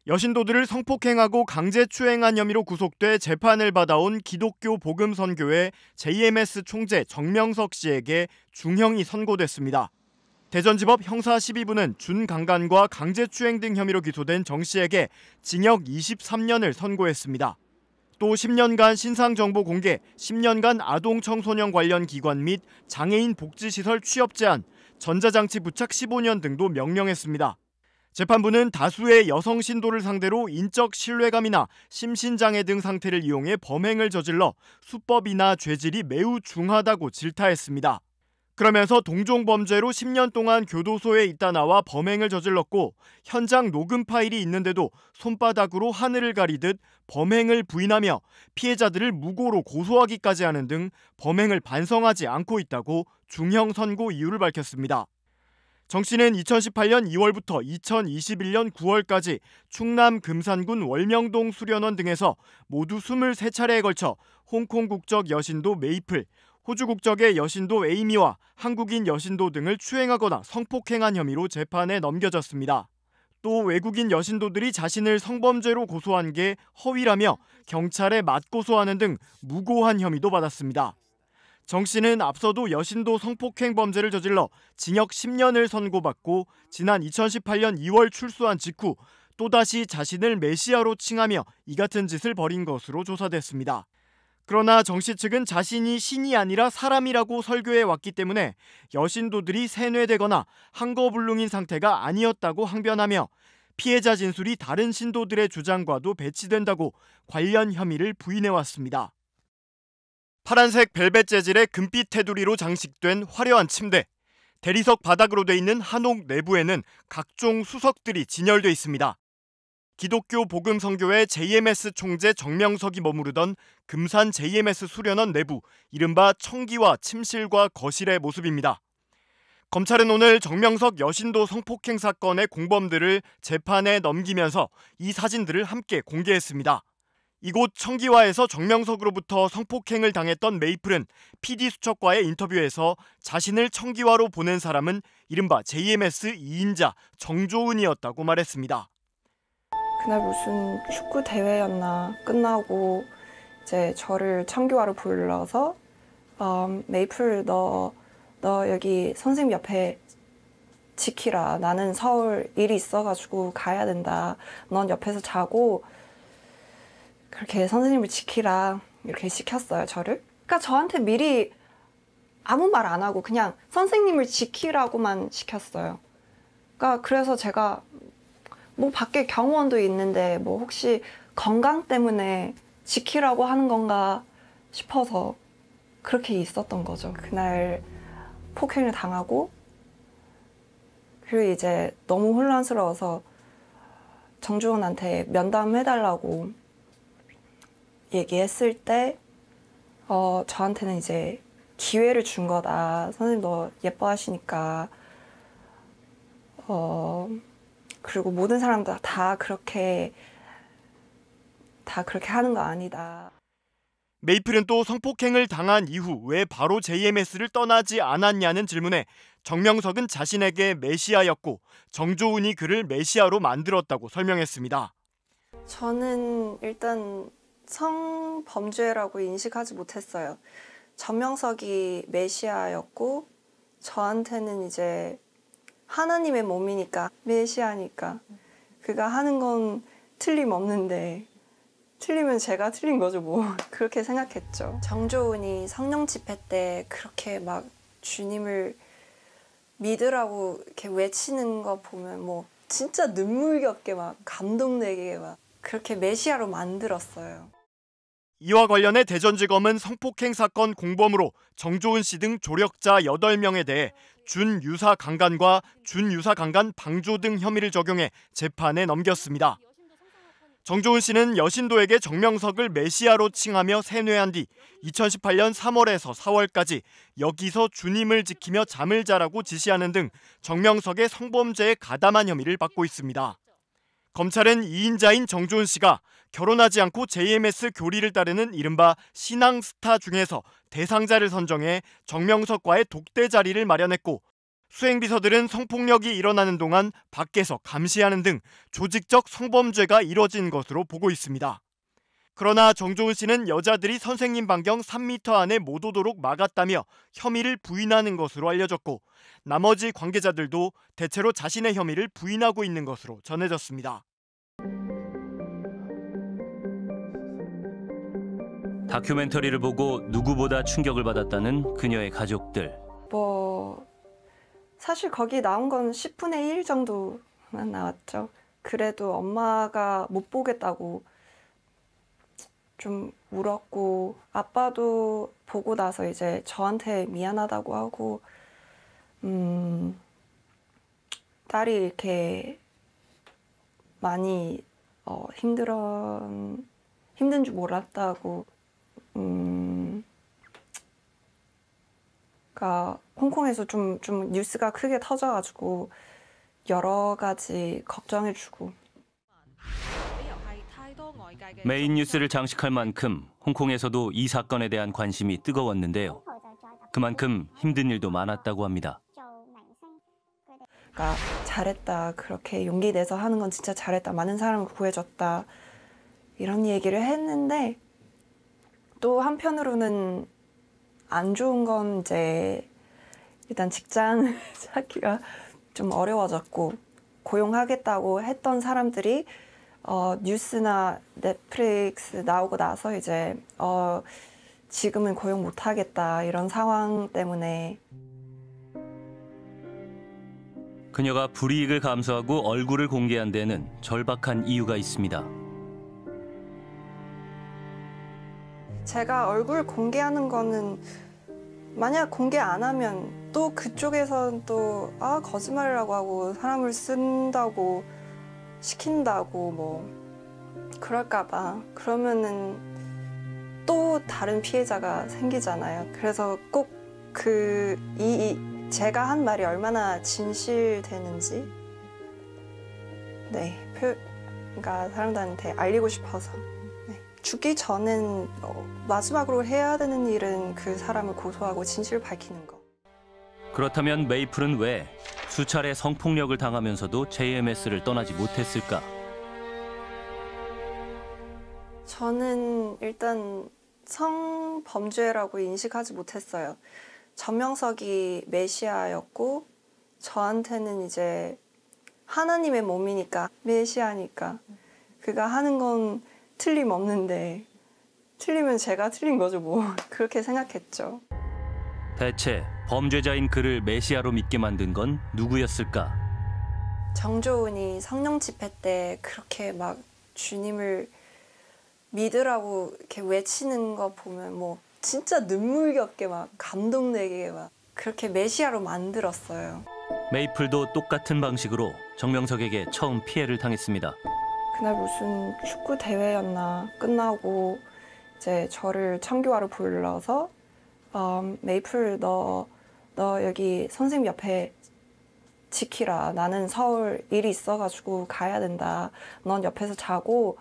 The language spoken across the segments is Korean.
여신도들을 성폭행하고 강제추행한 혐의로 구속돼 재판을 받아온 기독교 복음선교회 JMS 총재 정명석 씨에게 중형이 선고됐습니다. 대전지법 형사 12부는 준강간과 강제추행 등 혐의로 기소된 정 씨에게 징역 23년을 선고했습니다. 또 10년간 신상정보 공개, 10년간 아동청소년 관련 기관 및 장애인 복지시설 취업 제한, 전자장치 부착 15년 등도 명령했습니다. 재판부는 다수의 여성 신도를 상대로 인적 신뢰감이나 심신장애 등 상태를 이용해 범행을 저질러 수법이나 죄질이 매우 중하다고 질타했습니다. 그러면서 동종범죄로 10년 동안 교도소에 있다 나와 범행을 저질렀고 현장 녹음 파일이 있는데도 손바닥으로 하늘을 가리듯 범행을 부인하며 피해자들을 무고로 고소하기까지 하는 등 범행을 반성하지 않고 있다고 중형 선고 이유를 밝혔습니다. 정 씨는 2018년 2월부터 2021년 9월까지 충남 금산군 월명동 수련원 등에서 모두 23차례에 걸쳐 홍콩 국적 여신도 메이플, 호주 국적의 여신도 에이미와 한국인 여신도 등을 추행하거나 성폭행한 혐의로 재판에 넘겨졌습니다. 또 외국인 여신도들이 자신을 성범죄로 고소한 게 허위라며 경찰에 맞고소하는 등 무고한 혐의도 받았습니다. 정 씨는 앞서도 여신도 성폭행 범죄를 저질러 징역 10년을 선고받고 지난 2018년 2월 출소한 직후 또다시 자신을 메시아로 칭하며 이 같은 짓을 벌인 것으로 조사됐습니다. 그러나 정 씨 측은 자신이 신이 아니라 사람이라고 설교해 왔기 때문에 여신도들이 세뇌되거나 한거불능인 상태가 아니었다고 항변하며 피해자 진술이 다른 신도들의 주장과도 배치된다고 관련 혐의를 부인해왔습니다. 파란색 벨벳 재질의 금빛 테두리로 장식된 화려한 침대, 대리석 바닥으로 돼 있는 한옥 내부에는 각종 수석들이 진열돼 있습니다. 기독교 복음선교회 JMS 총재 정명석이 머무르던 금산 JMS 수련원 내부, 이른바 청기와 침실과 거실의 모습입니다. 검찰은 오늘 정명석 여신도 성폭행 사건의 공범들을 재판에 넘기면서 이 사진들을 함께 공개했습니다. 이곳 청기와에서 정명석으로부터 성폭행을 당했던 메이플은 PD수첩과의 인터뷰에서 자신을 청기와로 보낸 사람은 이른바 JMS 2인자 정조은이었다고 말했습니다. 그날 무슨 축구 대회였나 끝나고 이제 저를 청기와로 불러서 메이플 너 여기 선생님 옆에 지키라. 나는 서울 일이 있어가지고 가야 된다. 넌 옆에서 자고 그렇게 선생님을 지키라 이렇게 시켰어요, 저를. 그러니까 저한테 미리 아무 말 안 하고 그냥 선생님을 지키라고만 시켰어요. 그러니까 그래서 제가 뭐 밖에 경호원도 있는데 뭐 혹시 건강 때문에 지키라고 하는 건가 싶어서 그렇게 있었던 거죠. 그날 폭행을 당하고 그리고 이제 너무 혼란스러워서 정주원한테 면담해달라고 얘기했을 때 저한테는 이제 기회를 준 거다. 선생님 너 예뻐하시니까 그리고 모든 사람들 다 그렇게 하는 거 아니다. 메이플은 또 성폭행을 당한 이후 왜 바로 JMS를 떠나지 않았냐는 질문에 정명석은 자신에게 메시아였고 정조은이 그를 메시아로 만들었다고 설명했습니다. 저는 일단 성범죄라고 인식하지 못했어요. 정명석이 메시아였고 저한테는 이제 하나님의 몸이니까 메시아니까 그가 하는 건 틀림없는데 틀리면 제가 틀린 거죠 뭐. 그렇게 생각했죠. 정조은이 성령 집회 때 그렇게 막 주님을 믿으라고 이렇게 외치는 거 보면 뭐 진짜 눈물겹게 막 감동되게 막 그렇게 메시아로 만들었어요. 이와 관련해 대전지검은 성폭행 사건 공범으로 정조은 씨 등 조력자 8명에 대해 준유사 강간과 준유사 강간 방조 등 혐의를 적용해 재판에 넘겼습니다. 정조은 씨는 여신도에게 정명석을 메시아로 칭하며 세뇌한 뒤 2018년 3월에서 4월까지 여기서 주님을 지키며 잠을 자라고 지시하는 등 정명석의 성범죄에 가담한 혐의를 받고 있습니다. 검찰은 2인자인 정조은 씨가 결혼하지 않고 JMS 교리를 따르는 이른바 신앙스타 중에서 대상자를 선정해 정명석과의 독대 자리를 마련했고 수행비서들은 성폭력이 일어나는 동안 밖에서 감시하는 등 조직적 성범죄가 이뤄진 것으로 보고 있습니다. 그러나 정조은 씨는 여자들이 선생님 반경 3m 안에 못 오도록 막았다며 혐의를 부인하는 것으로 알려졌고, 나머지 관계자들도 대체로 자신의 혐의를 부인하고 있는 것으로 전해졌습니다. 다큐멘터리를 보고 누구보다 충격을 받았다는 그녀의 가족들. 사실 거기 나온 건 10분의 1 정도만 나왔죠. 그래도 엄마가 못 보겠다고 좀 울었고, 아빠도 보고 나서 이제 저한테 미안하다고 하고, 딸이 이렇게 많이 힘든 줄 몰랐다고, 그러니까 홍콩에서 좀 뉴스가 크게 터져가지고 여러 가지 걱정해주고. 메인 뉴스를 장식할 만큼 홍콩에서도 이 사건에 대한 관심이 뜨거웠는데요. 그만큼 힘든 일도 많았다고 합니다. 그러니까 잘했다, 그렇게 용기 내서 하는 건 진짜 잘했다, 많은 사람을 구해줬다, 이런 얘기를 했는데, 또 한편으로는 안 좋은 건 이제 일단 직장 찾기가 좀 어려워졌고, 고용하겠다고 했던 사람들이 뉴스나 넷플릭스 나오고 나서 이제 지금은 고용 못하겠다, 이런 상황 때문에. 그녀가 불이익을 감수하고 얼굴을 공개한 데는 절박한 이유가 있습니다. 제가 얼굴 공개하는 거는, 만약 공개 안 하면 또 그쪽에서는 또 거짓말이라고 하고 사람을 쓴다고 시킨다고 뭐 그럴까 봐. 그러면은 또 다른 피해자가 생기잖아요. 그래서 꼭 제가 한 말이 얼마나 진실되는지, 그러니까 사람들한테 알리고 싶어서. 죽기 전엔 마지막으로 해야 되는 일은 그 사람을 고소하고 진실을 밝히는 거. 그렇다면 메이플은 왜 수차례 성폭력을 당하면서도 JMS를 떠나지 못했을까? 저는 일단 성범죄라고 인식하지 못했어요. 전명석이 메시아였고, 저한테는 이제 하나님의 몸이니까, 메시아니까 그가 하는 건 틀림없는데, 틀리면 제가 틀린 거죠 뭐. 그렇게 생각했죠. 대체 범죄자인 그를 메시아로 믿게 만든 건 누구였을까? 정조은이 성령 집회 때 그렇게 막 주님을 믿으라고 이렇게 외치는 거 보면 뭐 진짜 눈물겹게 막 감동되게 막 그렇게 메시아로 만들었어요. 메이플도 똑같은 방식으로 정명석에게 처음 피해를 당했습니다. 그날 무슨 축구 대회였나 끝나고 이제 저를 청교화로 불러서 메이플 너 여기 선생님 옆에 지키라. 나는 서울 일이 있어가지고 가야 된다. 넌 옆에서 자고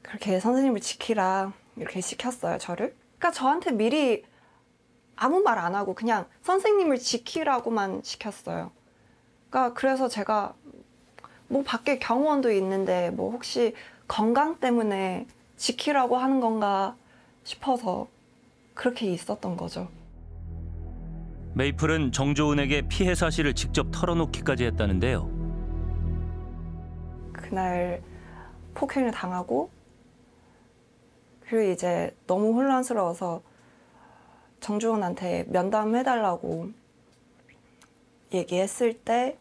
그렇게 선생님을 지키라. 이렇게 시켰어요, 저를. 그러니까 저한테 미리 아무 말 안 하고 그냥 선생님을 지키라고만 시켰어요. 그러니까 그래서 제가 뭐 밖에 경호원도 있는데 뭐 혹시 건강 때문에 지키라고 하는 건가 싶어서 그렇게 있었던 거죠. 메이플은 정조은에게 피해 사실을 직접 털어놓기까지 했다는데요. 그날 폭행을 당하고, 그리고 이제 너무 혼란스러워서 정조은한테 면담해달라고 얘기했을 때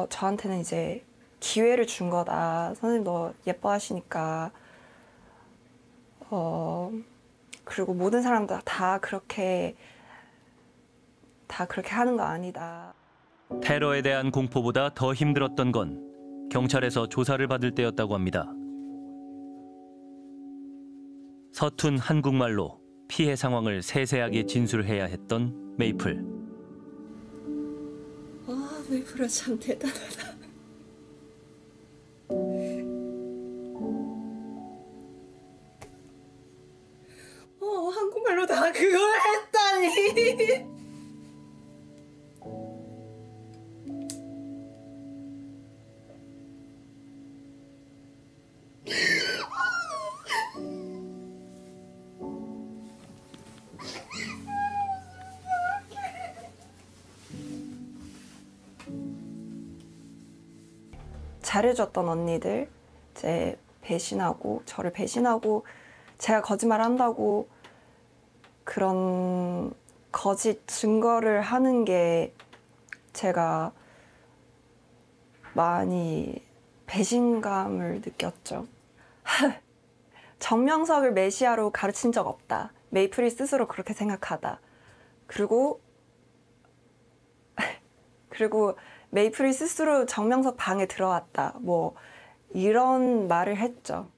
저한테는 이제 기회를 준 거다. 선생님 너 예뻐하시니까 그리고 모든 사람들 다 그렇게 하는 거 아니다. 테러에 대한 공포보다 더 힘들었던 건 경찰에서 조사를 받을 때였다고 합니다. 서툰 한국말로 피해 상황을 세세하게 진술해야 했던 메이플. 메이플아 참 대단하다. 한국말로 다 그걸 했다니. 잘해줬던 언니들 이제 배신하고 저를 배신하고 제가 거짓말 한다고 그런 거짓 증거를 하는 게 제가 많이 배신감을 느꼈죠. 정명석을 메시아로 가르친 적 없다. 메이플이 스스로 그렇게 생각하다. 그리고 메이플이 스스로 정명석 방에 들어왔다. 뭐 이런 말을 했죠.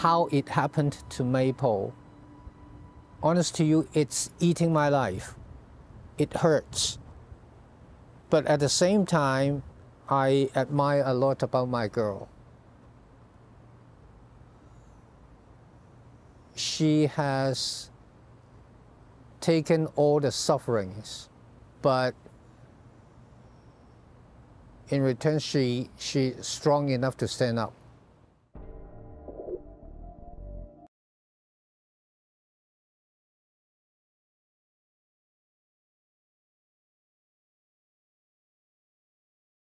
How it happened to Maple. Honest to you, it's eating my life. It hurts. But at the same time, I admire a lot about my girl. She has taken all the sufferings, but in return, she's strong enough to stand up.